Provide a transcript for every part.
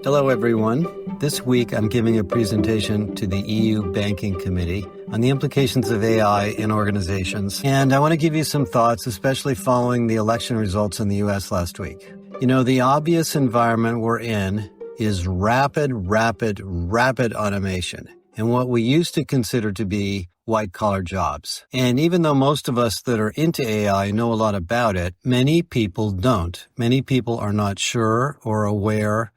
Hello, everyone. This week, I'm giving a presentation to the EU Banking Committee on the implications of AI in organizations. And I want to give you some thoughts, especially following the election results in the US last week. You know, the obvious environment we're in is rapid automation and what we used to consider to be white-collar jobs. And even though most of us that are into AI know a lot about it, many people don't. Many people are not sure or aware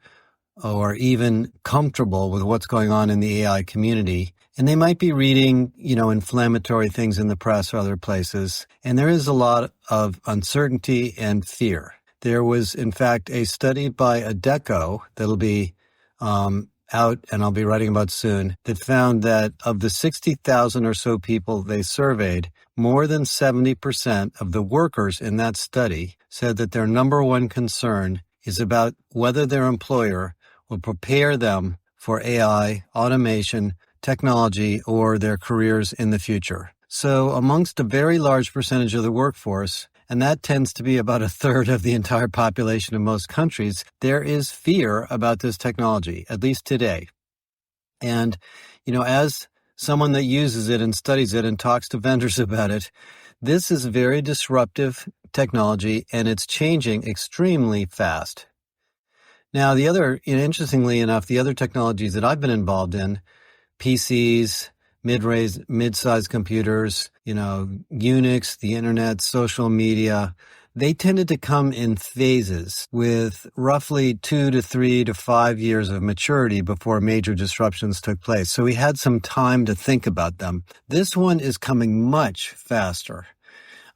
or even comfortable with what's going on in the AI community. And they might be reading, inflammatory things in the press or other places. And there is a lot of uncertainty and fear. There was, in fact, a study by Adecco that'll be out and I'll be writing about soon that found that of the 60,000 or so people they surveyed, more than 70% of the workers in that study said that their number one concern is about whether their employer will prepare them for AI, automation, technology, or their careers in the future. So amongst a very large percentage of the workforce, and that tends to be about a third of the entire population of most countries, there is fear about this technology, at least today. And, as someone that uses it and studies it and talks to vendors about it, this is very disruptive technology and it's changing extremely fast. Now, interestingly enough, the other technologies that I've been involved in, PCs, mid-sized computers, Unix, the internet, social media, they tended to come in phases with roughly 2 to 3 to 5 years of maturity before major disruptions took place. So we had some time to think about them. This one is coming much faster.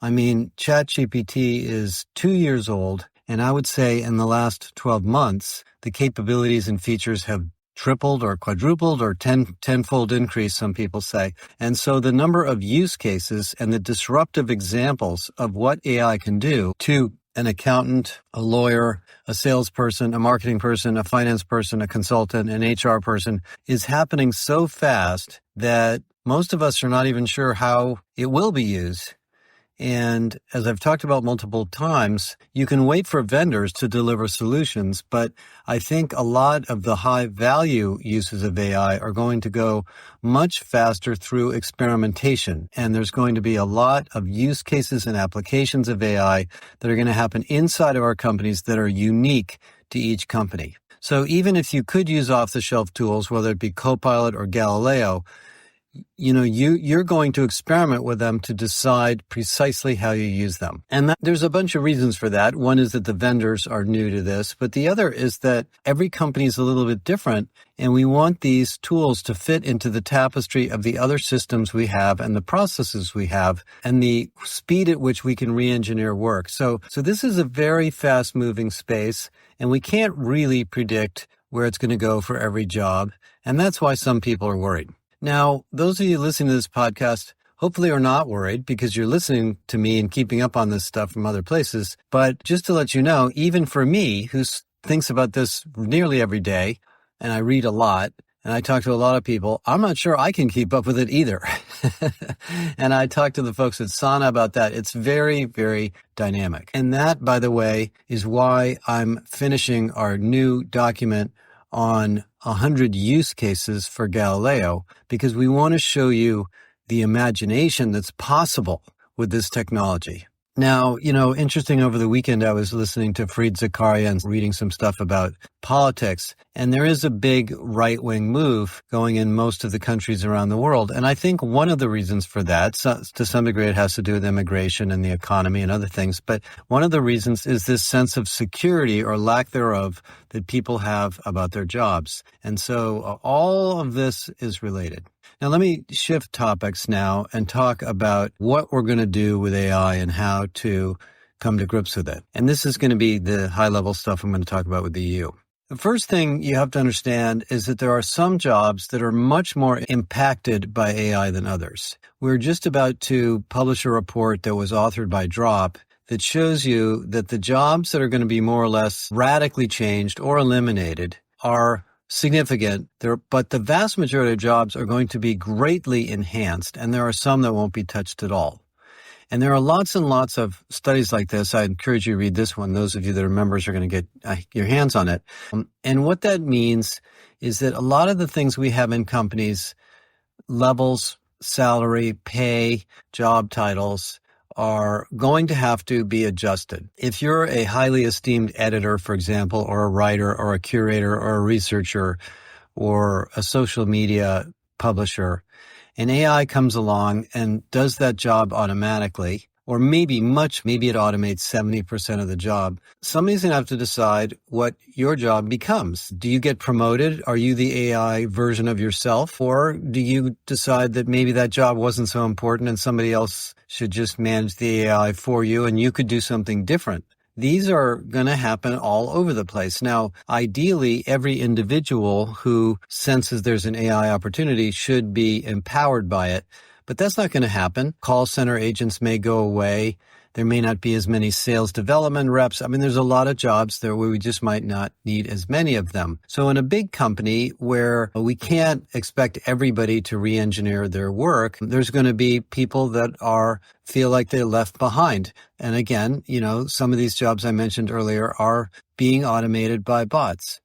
I mean, ChatGPT is 2 years old. And I would say in the last 12 months, the capabilities and features have tripled or quadrupled or tenfold increased, some people say. And so the number of use cases and the disruptive examples of what AI can do to an accountant, a lawyer, a salesperson, a marketing person, a finance person, a consultant, an HR person is happening so fast that most of us are not even sure how it will be used. And as I've talked about multiple times, you can wait for vendors to deliver solutions, but I think a lot of the high value uses of AI are going to go much faster through experimentation. And there's going to be a lot of use cases and applications of AI that are going to happen inside of our companies that are unique to each company. So even if you could use off-the-shelf tools, whether it be Copilot or Galileo, you're going to experiment with them to decide precisely how you use them. And there's a bunch of reasons for that. One is that the vendors are new to this, but the other is that every company is a little bit different, and we want these tools to fit into the tapestry of the other systems we have and the processes we have and the speed at which we can re-engineer work. So this is a very fast-moving space, and we can't really predict where it's going to go for every job, and that's why some people are worried. Now, those of you listening to this podcast hopefully are not worried because you're listening to me and keeping up on this stuff from other places. But just to let you know, even for me, who thinks about this nearly every day, and I read a lot, and I talk to a lot of people, I'm not sure I can keep up with it either. And I talked to the folks at Sana about that. It's very, very dynamic. And that, by the way, is why I'm finishing our new document on 100 use cases for Galileo, because we want to show you the imagination that's possible with this technology. Now, interesting, over the weekend, I was listening to Fareed Zakaria and reading some stuff about politics, and there is a big right-wing move going in most of the countries around the world. And I think one of the reasons for that, to some degree, it has to do with immigration and the economy and other things, but one of the reasons is this sense of security or lack thereof that people have about their jobs. And so all of this is related. Now, let me shift topics now and talk about what we're going to do with AI and how to come to grips with it. And this is going to be the high-level stuff I'm going to talk about with the EU. The first thing you have to understand is that there are some jobs that are much more impacted by AI than others. We're just about to publish a report that was authored by Drop that shows you that the jobs that are going to be more or less radically changed or eliminated are significant, but the vast majority of jobs are going to be greatly enhanced, and there are some that won't be touched at all. And there are lots and lots of studies like this. I encourage you to read this one. Those of you that are members are going to get your hands on it. And what that means is that a lot of the things we have in companies, levels, salary, pay, job titles, are going to have to be adjusted. If you're a highly esteemed editor, for example, or a writer or a curator or a researcher or a social media publisher, and AI comes along and does that job automatically, or maybe it automates 70% of the job. Somebody's going to have to decide what your job becomes. Do you get promoted? Are you the AI version of yourself? Or do you decide that maybe that job wasn't so important and somebody else should just manage the AI for you and you could do something different? These are going to happen all over the place. Now, ideally, every individual who senses there's an AI opportunity should be empowered by it, but that's not going to happen. Call center agents may go away. There may not be as many sales development reps. I mean, there's a lot of jobs there where we just might not need as many of them. So in a big company where we can't expect everybody to re-engineer their work, there's going to be people that feel like they're left behind. And again, some of these jobs I mentioned earlier are being automated by bots.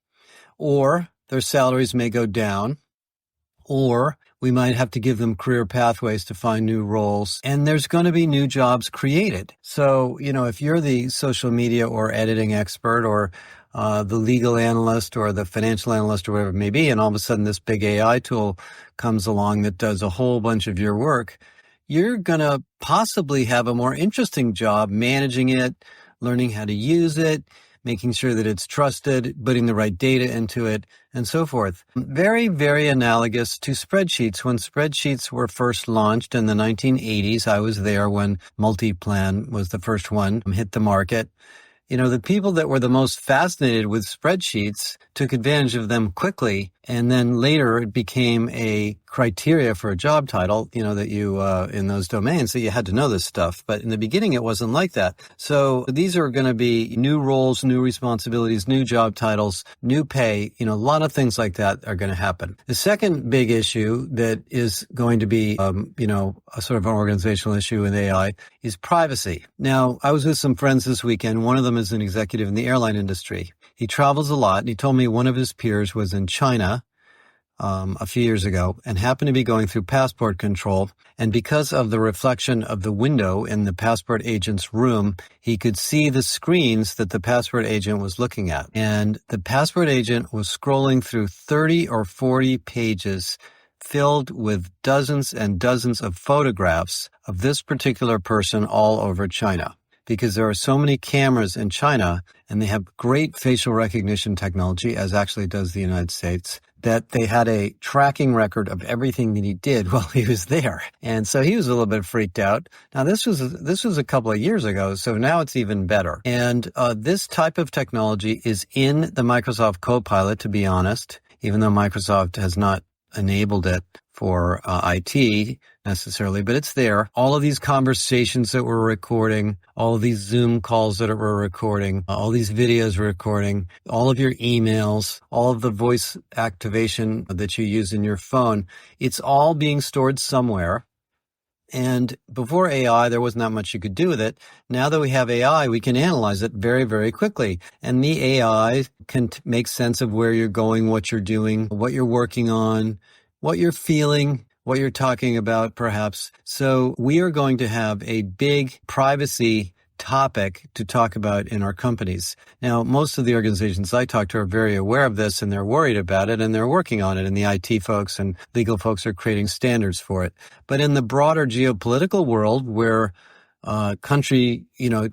Or their salaries may go down, or we might have to give them career pathways to find new roles, and there's going to be new jobs created. So, if you're the social media or editing expert or the legal analyst or the financial analyst or whatever it may be, and all of a sudden this big AI tool comes along that does a whole bunch of your work, you're going to possibly have a more interesting job managing it, learning how to use it, making sure that it's trusted, putting the right data into it, and so forth. Very, very analogous to spreadsheets. When spreadsheets were first launched in the 1980s, I was there when Multiplan was the first one, hit the market. The people that were the most fascinated with spreadsheets took advantage of them quickly, and then later it became a criteria for a job title, that you, in those domains, that you had to know this stuff. But in the beginning, it wasn't like that. So these are going to be new roles, new responsibilities, new job titles, new pay, a lot of things like that are going to happen. The second big issue that is going to be, a sort of an organizational issue with AI is privacy. Now, I was with some friends this weekend. One of them is an executive in the airline industry. He travels a lot, and he told me one of his peers was in China a few years ago and happened to be going through passport control. And because of the reflection of the window in the passport agent's room, he could see the screens that the passport agent was looking at. And the passport agent was scrolling through 30 or 40 pages filled with dozens and dozens of photographs of this particular person all over China. Because there are so many cameras in China, and they have great facial recognition technology, as actually does the United States, that they had a tracking record of everything that he did while he was there. And so he was a little bit freaked out. Now, this was a couple of years ago, so now it's even better. And this type of technology is in the Microsoft Copilot, to be honest, even though Microsoft has not enabled it for IT necessarily, but it's there. All of these conversations that we're recording, all of these Zoom calls that we're recording, all these videos we're recording, all of your emails, all of the voice activation that you use in your phone, it's all being stored somewhere. And before AI, there wasn't that much you could do with it. Now that we have AI, we can analyze it very, very quickly. And the AI can make sense of where you're going, what you're doing, what you're working on, what you're feeling, what you're talking about, perhaps. So we are going to have a big privacy topic to talk about in our companies. Now, most of the organizations I talk to are very aware of this, and they're worried about it, and they're working on it, and the IT folks and legal folks are creating standards for it. But in the broader geopolitical world, where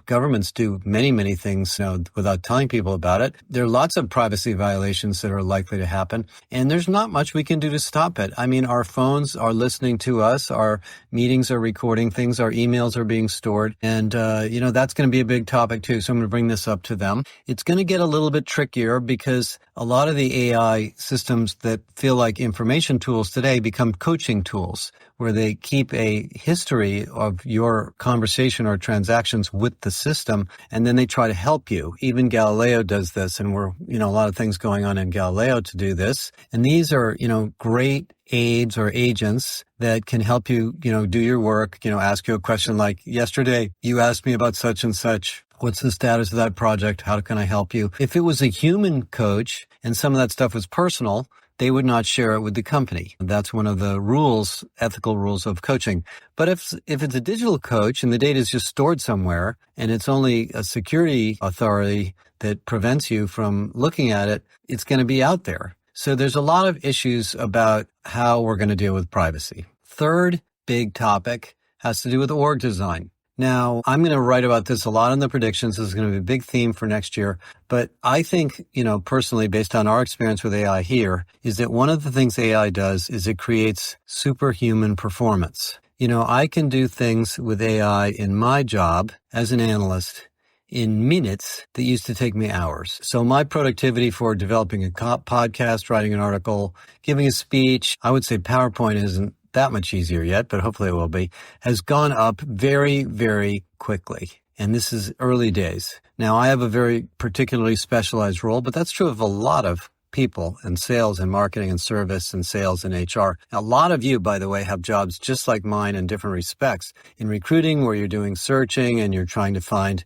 governments do many, many things without telling people about it, there are lots of privacy violations that are likely to happen, and there's not much we can do to stop it. I mean, our phones are listening to us, our meetings are recording things, our emails are being stored, and that's going to be a big topic too, so I'm going to bring this up to them. It's going to get a little bit trickier because a lot of the AI systems that feel like information tools today become coaching tools, where they keep a history of your conversation or transactions with the system, and then they try to help you. Even Galileo does this, and a lot of things going on in Galileo to do this. And these are, great aides or agents that can help you, do your work, ask you a question like, yesterday you asked me about such and such. What's the status of that project? How can I help you? If it was a human coach and some of that stuff was personal, they would not share it with the company. That's one of the rules, ethical rules of coaching. But if it's a digital coach and the data is just stored somewhere and it's only a security authority that prevents you from looking at it, it's going to be out there. So there's a lot of issues about how we're going to deal with privacy. Third big topic has to do with org design. Now, I'm going to write about this a lot in the predictions. This is going to be a big theme for next year. But I think, personally, based on our experience with AI here, is that one of the things AI does is it creates superhuman performance. I can do things with AI in my job as an analyst in minutes that used to take me hours. So my productivity for developing a podcast, writing an article, giving a speech, I would say PowerPoint isn't that much easier yet, but hopefully it will be, has gone up very, very quickly. And this is early days. Now, I have a very particularly specialized role, but that's true of a lot of people in sales and marketing and service and sales and HR. Now, a lot of you, by the way, have jobs just like mine in different respects. In recruiting, where you're doing searching and you're trying to find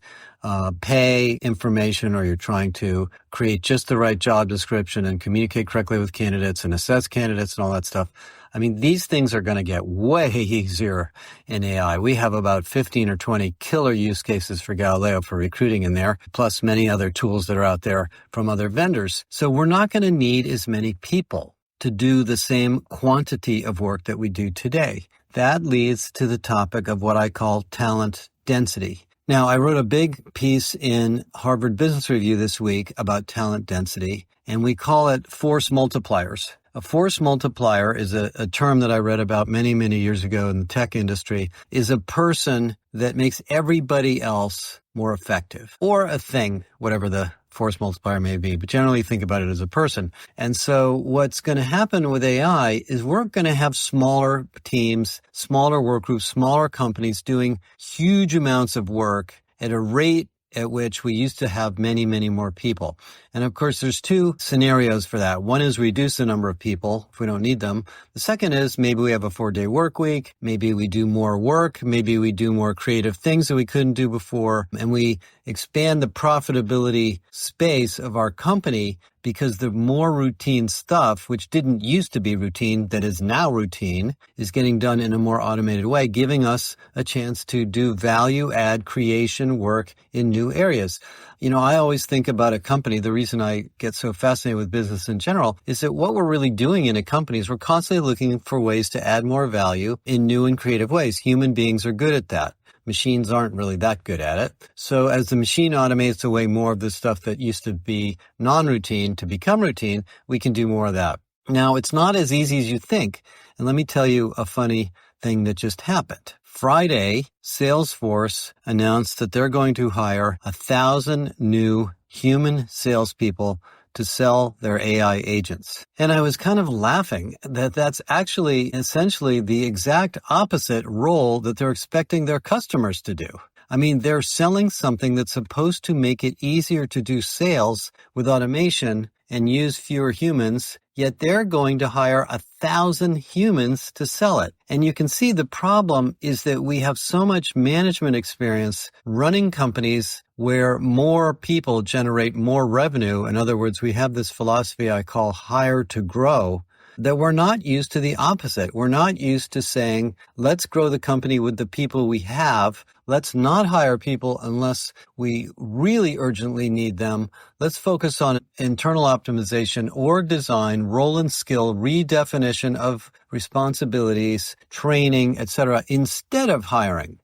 pay information, or you're trying to create just the right job description and communicate correctly with candidates and assess candidates and all that stuff. I mean, these things are going to get way easier in AI. We have about 15 or 20 killer use cases for Galileo for recruiting in there, plus many other tools that are out there from other vendors. So we're not going to need as many people to do the same quantity of work that we do today. That leads to the topic of what I call talent density. Now, I wrote a big piece in Harvard Business Review this week about talent density, and we call it force multipliers. A force multiplier is a term that I read about many, many years ago in the tech industry, is a person that makes everybody else more effective, or a thing, whatever the force multiplier may be, but generally think about it as a person. And so what's going to happen with AI is we're going to have smaller teams, smaller work groups, smaller companies doing huge amounts of work at a rate at which we used to have many, many more people. And of course, there's two scenarios for that. One is reduce the number of people if we don't need them. The second is maybe we have a 4-day work week. Maybe we do more work. Maybe we do more creative things that we couldn't do before. And we expand the profitability space of our company because the more routine stuff, which didn't used to be routine, that is now routine, is getting done in a more automated way, giving us a chance to do value add creation work in new areas. I always think about a company. The reason I get so fascinated with business in general is that what we're really doing in a company is we're constantly looking for ways to add more value in new and creative ways. Human beings are good at that. Machines aren't really that good at it. So as the machine automates away more of the stuff that used to be non-routine to become routine, we can do more of that. Now, it's not as easy as you think. And let me tell you a funny thing that just happened. Friday, Salesforce announced that they're going to hire 1,000 new human salespeople to sell their AI agents. And I was kind of laughing that that's actually essentially the exact opposite role that they're expecting their customers to do. I mean, they're selling something that's supposed to make it easier to do sales with automation and use fewer humans, yet they're going to hire 1,000 humans to sell it. And you can see the problem is that we have so much management experience running companies where more people generate more revenue. In other words, we have this philosophy I call hire to grow, that we're not used to the opposite. We're not used to saying, let's grow the company with the people we have. Let's not hire people unless we really urgently need them. Let's focus on internal optimization, org design, role and skill, redefinition of responsibilities, training, etc., instead of hiring.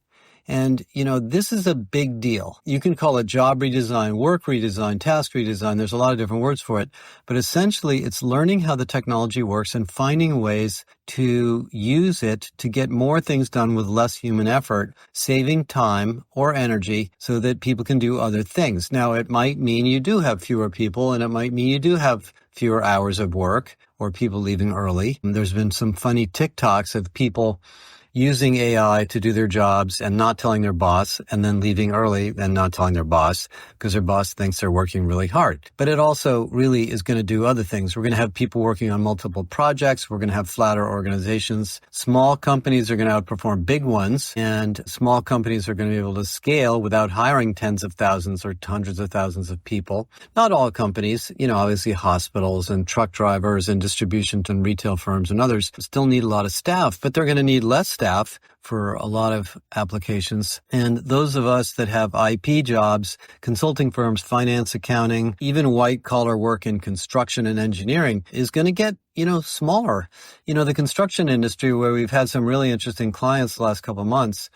And, this is a big deal. You can call it job redesign, work redesign, task redesign. There's a lot of different words for it. But essentially, it's learning how the technology works and finding ways to use it to get more things done with less human effort, saving time or energy so that people can do other things. Now, it might mean you do have fewer people, and it might mean you do have fewer hours of work or people leaving early. And there's been some funny TikToks of people using AI to do their jobs and not telling their boss, and then leaving early and not telling their boss because their boss thinks they're working really hard. But it also really is going to do other things. We're going to have people working on multiple projects. We're going to have flatter organizations. Small companies are going to outperform big ones, and small companies are going to be able to scale without hiring tens of thousands or hundreds of thousands of people. Not all companies, obviously hospitals and truck drivers and distribution and retail firms and others still need a lot of staff, but they're going to need less staff for a lot of applications. And those of us that have IP jobs, consulting firms, finance, accounting, even white collar work in construction and engineering is going to get, smaller. The construction industry, where we've had some really interesting clients the last couple of months,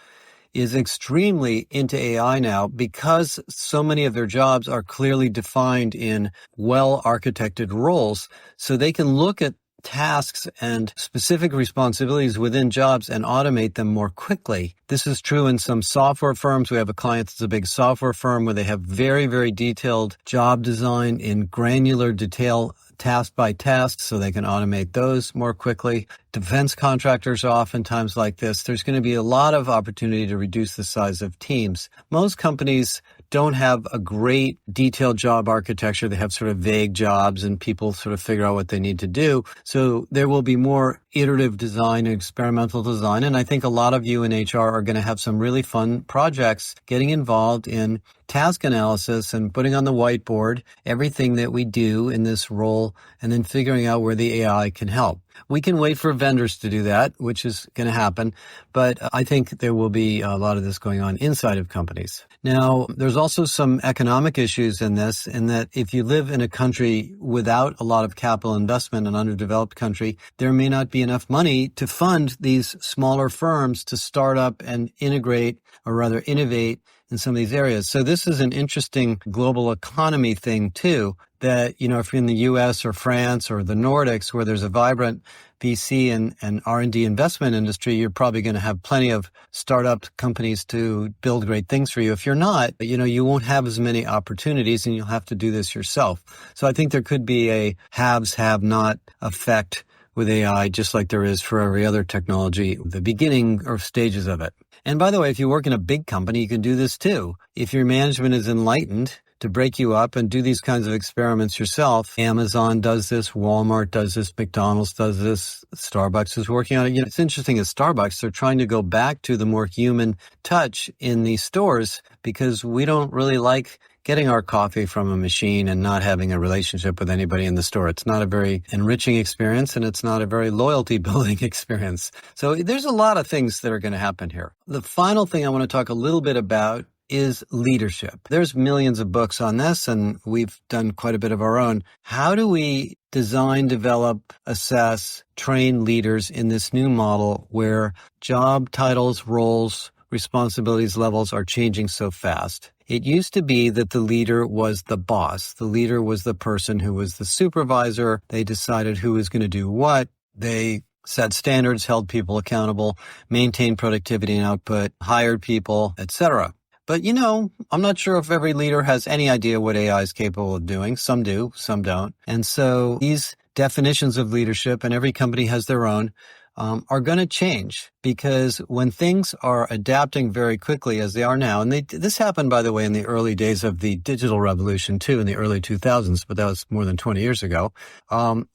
is extremely into AI now because so many of their jobs are clearly defined in well-architected roles. So they can look at tasks and specific responsibilities within jobs and automate them more quickly. This is true in some software firms. We have a client that's a big software firm where they have very, very detailed job design in granular detail, task by task, so they can automate those more quickly. Defense contractors are oftentimes like this. There's going to be a lot of opportunity to reduce the size of teams. Most companies don't have a great detailed job architecture. They have sort of vague jobs and people sort of figure out what they need to do. So there will be more iterative design and experimental design. And I think a lot of you in HR are going to have some really fun projects getting involved in task analysis and putting on the whiteboard everything that we do in this role and then figuring out where the AI can help. We can wait for vendors to do that, which is going to happen, but I think there will be a lot of this going on inside of companies. Now, there's also some economic issues in this, in that if you live in a country without a lot of capital investment, an underdeveloped country, there may not be enough money to fund these smaller firms to start up and integrate, or rather innovate, in some of these areas. So this is an interesting global economy thing too, that, if you're in the US or France or the Nordics where there's a vibrant VC and R&D investment industry, you're probably going to have plenty of startup companies to build great things for you. If you're not, you won't have as many opportunities and you'll have to do this yourself. So I think there could be a haves, have not effect with AI, just like there is for every other technology, the beginning or stages of it. And by the way, if you work in a big company, you can do this too. If your management is enlightened to break you up and do these kinds of experiments yourself, Amazon does this, Walmart does this, McDonald's does this, Starbucks is working on it. It's interesting at Starbucks, they're trying to go back to the more human touch in these stores because we don't really like getting our coffee from a machine and not having a relationship with anybody in the store. It's not a very enriching experience, and it's not a very loyalty-building experience. So there's a lot of things that are going to happen here. The final thing I want to talk a little bit about is leadership. There's millions of books on this, and we've done quite a bit of our own. How do we design, develop, assess, train leaders in this new model where job titles, roles, responsibilities levels are changing so fast? It used to be that the leader was the boss. The leader was the person who was the supervisor. They decided who was going to do what. They set standards, held people accountable, maintained productivity and output, hired people, etc. But, I'm not sure if every leader has any idea what AI is capable of doing. Some do, some don't. And so these definitions of leadership, and every company has their own, are going to change because when things are adapting very quickly as they are now, and this happened, by the way, in the early days of the digital revolution too, in the early 2000s, but that was more than 20 years ago,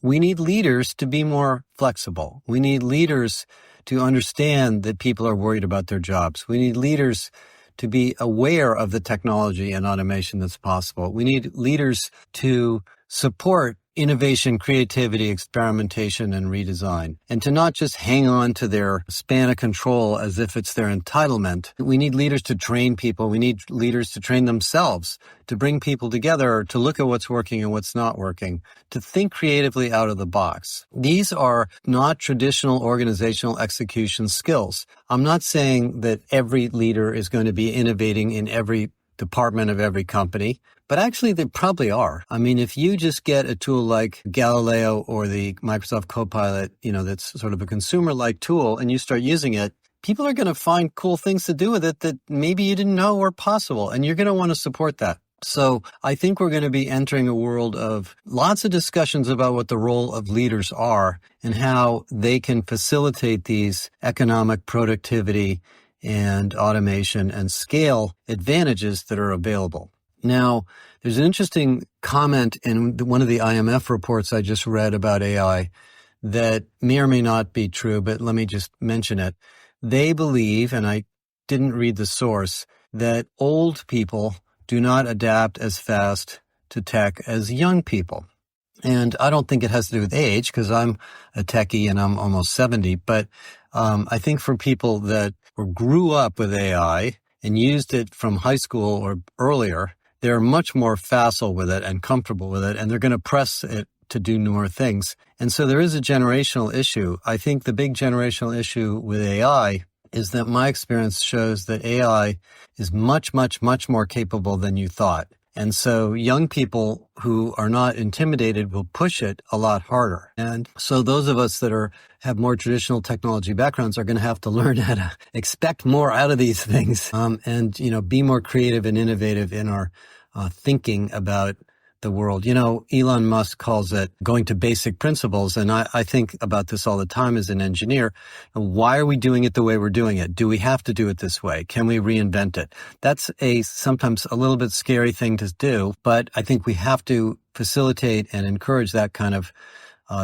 we need leaders to be more flexible. We need leaders to understand that people are worried about their jobs. We need leaders to be aware of the technology and automation that's possible. We need leaders to support innovation, creativity, experimentation, and redesign, and to not just hang on to their span of control as if it's their entitlement. We need leaders to train people. We need leaders to train themselves, to bring people together, to look at what's working and what's not working, to think creatively out of the box. These are not traditional organizational execution skills. I'm not saying that every leader is going to be innovating in every department of every company, but actually they probably are. I mean, if you just get a tool like Galileo or the Microsoft Copilot, that's sort of a consumer-like tool, and you start using it, people are going to find cool things to do with it that maybe you didn't know were possible, and you're going to want to support that. So I think we're going to be entering a world of lots of discussions about what the role of leaders are and how they can facilitate these economic productivity and automation and scale advantages that are available. Now, there's an interesting comment in one of the IMF reports I just read about AI that may or may not be true, but let me just mention it. They believe, and I didn't read the source, that old people do not adapt as fast to tech as young people. And I don't think it has to do with age, because I'm a techie and I'm almost 70. But I think for people that grew up with AI and used it from high school or earlier, they're much more facile with it and comfortable with it, and they're going to press it to do more things. And so there is a generational issue. I think the big generational issue with AI is that my experience shows that AI is much, much, much more capable than you thought. And so young people who are not intimidated will push it a lot harder. And so those of us that have more traditional technology backgrounds are going to have to learn how to expect more out of these things, and, be more creative and innovative in our thinking about the world. Elon Musk calls it going to basic principles. And I think about this all the time as an engineer. Why are we doing it the way we're doing it? Do we have to do it this way? Can we reinvent it? That's sometimes a little bit scary thing to do, but I think we have to facilitate and encourage that kind of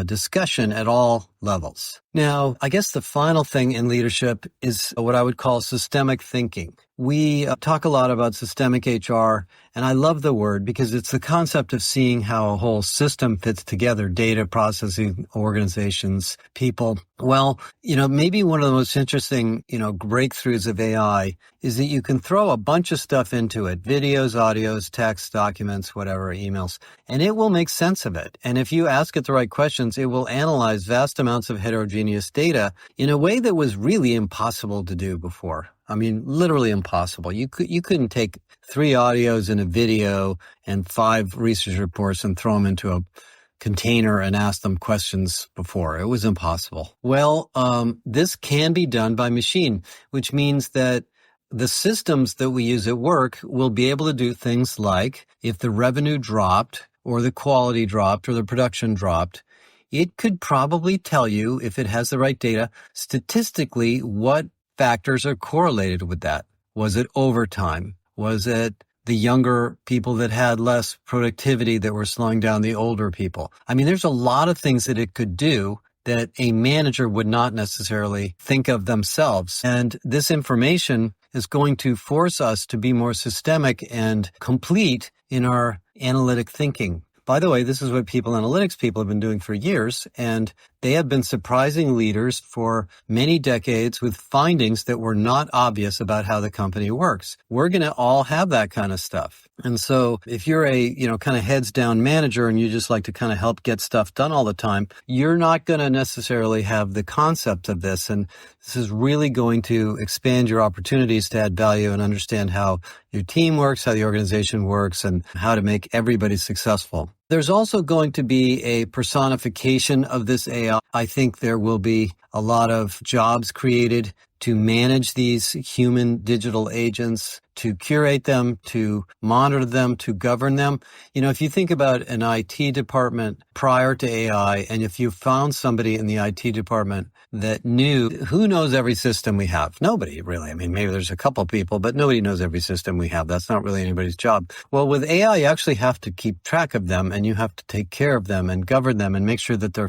discussion at all levels. Now, I guess the final thing in leadership is what I would call systemic thinking. We talk a lot about systemic HR, and I love the word because it's the concept of seeing how a whole system fits together, data processing, organizations, people. Well, maybe one of the most interesting, breakthroughs of AI is that you can throw a bunch of stuff into it, videos, audios, text, documents, whatever, emails, and it will make sense of it. And if you ask it the right questions, it will analyze vast amounts of heterogeneous data in a way that was really impossible to do before. I mean, literally impossible. You couldn't take 3 audios and a video and 5 research reports and throw them into a container and ask them questions before. It was impossible. Well, this can be done by machine, which means that the systems that we use at work will be able to do things like if the revenue dropped or the quality dropped or the production dropped, it could probably tell you, if it has the right data, statistically what factors are correlated with that. Was it overtime? Was it the younger people that had less productivity that were slowing down the older people? I mean, there's a lot of things that it could do that a manager would not necessarily think of themselves. And this information is going to force us to be more systemic and complete in our analytic thinking. By the way, this is what analytics people have been doing for years, and they have been surprising leaders for many decades with findings that were not obvious about how the company works. We're going to all have that kind of stuff. And so if you're a, kind of heads down manager and you just like to kind of help get stuff done all the time, you're not going to necessarily have the concept of this. And this is really going to expand your opportunities to add value and understand how your team works, how the organization works, and how to make everybody successful. There's also going to be a personification of this AI. I think there will be a lot of jobs created to manage these human digital agents, to curate them, to monitor them, to govern them. If you think about an IT department prior to AI, and if you found somebody in the IT department that who knows every system we have? Nobody really. I mean, maybe there's a couple people, but nobody knows every system we have. That's not really anybody's job. Well, with AI, you actually have to keep track of them, and you have to take care of them and govern them and make sure that they're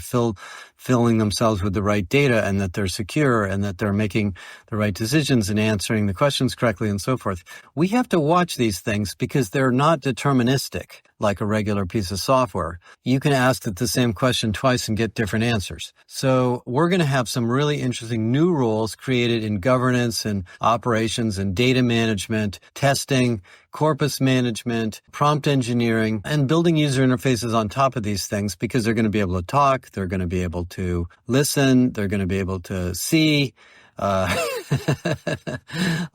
filling themselves with the right data and that they're secure and that they're making the right decisions and answering the questions correctly and so forth. We have to watch these things because they're not deterministic like a regular piece of software. You can ask it the same question twice and get different answers. So we're going to have some really interesting new roles created in governance and operations and data management, testing, corpus management, prompt engineering, and building user interfaces on top of these things because they're going to be able to talk, they're going to be able to listen, they're going to be able to see,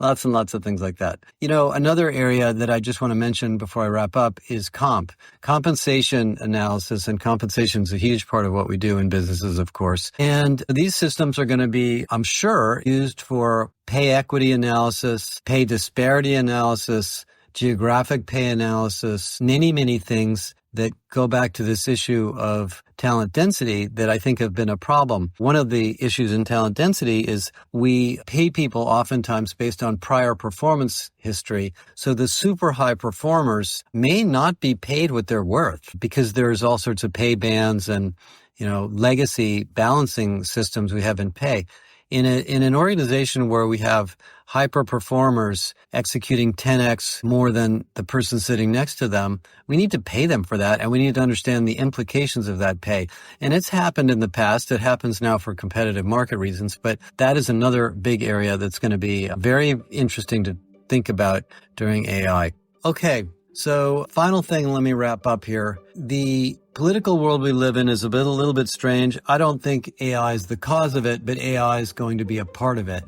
lots and lots of things like that. Another area that I just want to mention before I wrap up is compensation analysis, and compensation is a huge part of what we do in businesses, of course. And these systems are going to be, I'm sure, used for pay equity analysis, pay disparity analysis, geographic pay analysis, many things that go back to this issue of talent density that I think have been a problem. One of the issues in talent density is we pay people oftentimes based on prior performance history. So the super high performers may not be paid what they're worth because there's all sorts of pay bands and, legacy balancing systems we have in pay. In an organization where we have hyper performers executing 10x more than the person sitting next to them, we need to pay them for that, and we need to understand the implications of that pay. And it's happened in the past. It happens now for competitive market reasons, but that is another big area that's going to be very interesting to think about during AI. Okay. So final thing, let me wrap up here. The political world we live in is a little bit strange. I don't think AI is the cause of it, but AI is going to be a part of it.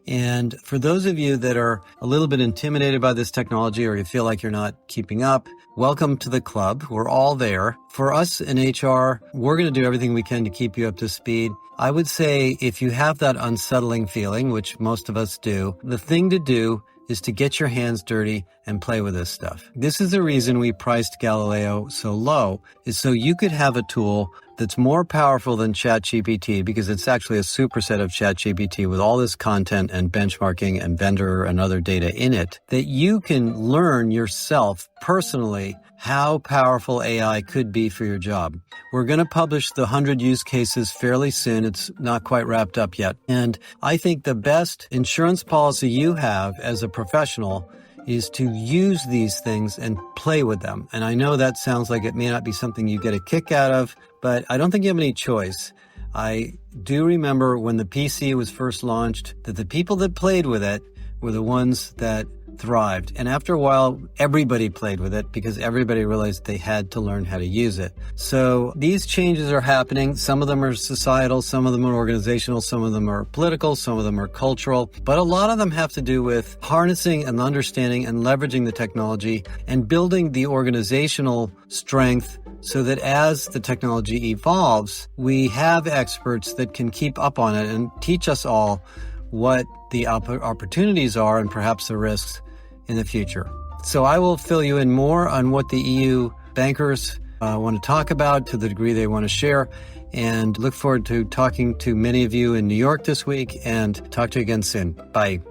And for those of you that are a little bit intimidated by this technology or you feel like you're not keeping up, welcome to the club. We're all there. For us in HR, we're going to do everything we can to keep you up to speed. I would say if you have that unsettling feeling, which most of us do, the thing to do is to get your hands dirty and play with this stuff. This is the reason we priced Galileo so low, is so you could have a tool that's more powerful than ChatGPT, because it's actually a superset of ChatGPT with all this content and benchmarking and vendor and other data in it, that you can learn yourself personally how powerful AI could be for your job. We're going to publish the 100 use cases fairly soon. It's not quite wrapped up yet. And I think the best insurance policy you have as a professional is to use these things and play with them. And I know that sounds like it may not be something you get a kick out of, but I don't think you have any choice. I do remember when the PC was first launched that the people that played with it were the ones that thrived. And after a while, everybody played with it because everybody realized they had to learn how to use it. So these changes are happening. Some of them are societal, some of them are organizational, some of them are political, some of them are cultural, but a lot of them have to do with harnessing and understanding and leveraging the technology and building the organizational strength so that as the technology evolves, we have experts that can keep up on it and teach us all what the opportunities are and perhaps the risks in the future. So I will fill you in more on what the EU bankers want to talk about to the degree they want to share, and look forward to talking to many of you in New York this week and talk to you again soon. Bye.